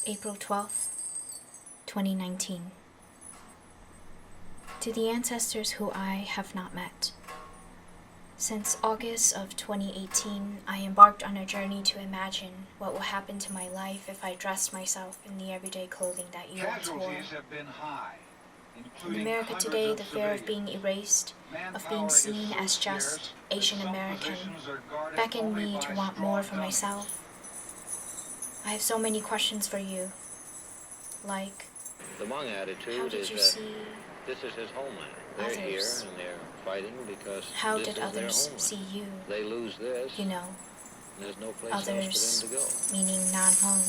April 12th, 2019. To the ancestors who I have not met. Since August of 2018, I embarked on a journey to imagine what will happen to my life if I dressed myself in the everyday clothing that you once wore. Have been high, In America today, the fear of being erased, of being seen as just Asian American, beckoned me to want more for myself. I have so many questions for you, like, the Hmong attitude how did is you that see this is his homeland. They're here others? and they're fighting because How this did is their others homeland. see you? They lose this, You know, there's no place others, else for them to go. meaning non-Hmong.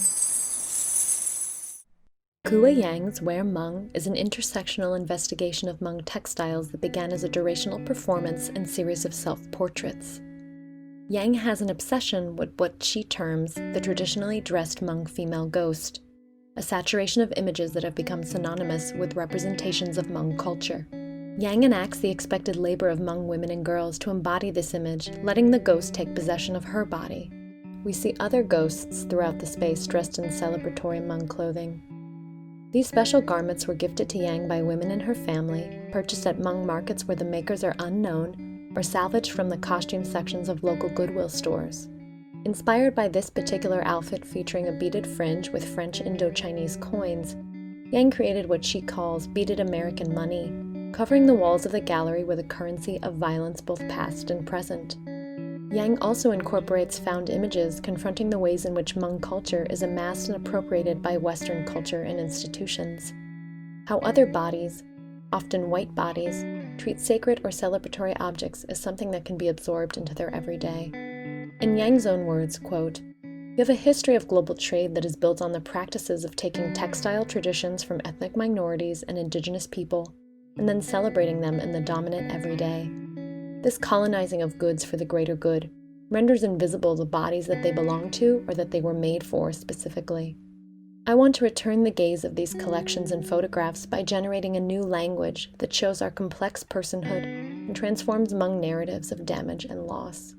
Kuwa Yang's Where Hmong is an intersectional investigation of Hmong textiles that began as a durational performance and series of self-portraits. Yang has an obsession with what she terms the traditionally dressed Hmong female ghost, a saturation of images that have become synonymous with representations of Hmong culture. Yang enacts the expected labor of Hmong women and girls to embody this image, letting the ghost take possession of her body. We see other ghosts throughout the space dressed in celebratory Hmong clothing. These special garments were gifted to Yang by women in her family, purchased at Hmong markets where the makers are unknown, or salvaged from the costume sections of local Goodwill stores. Inspired by this particular outfit featuring a beaded fringe with French Indo-Chinese coins, Yang created what she calls beaded American money, covering the walls of the gallery with a currency of violence both past and present. Yang also incorporates found images confronting the ways in which Hmong culture is amassed and appropriated by Western culture and institutions. How other bodies, often white bodies, treat sacred or celebratory objects as something that can be absorbed into their everyday. In Yang's own words, quote, "We have a history of global trade that is built on the practices of taking textile traditions from ethnic minorities and indigenous people, and then celebrating them in the dominant everyday. This colonizing of goods for the greater good renders invisible the bodies that they belong to or that they were made for specifically. I want to return the gaze of these collections and photographs by generating a new language that shows our complex personhood and transforms Hmong narratives of damage and loss."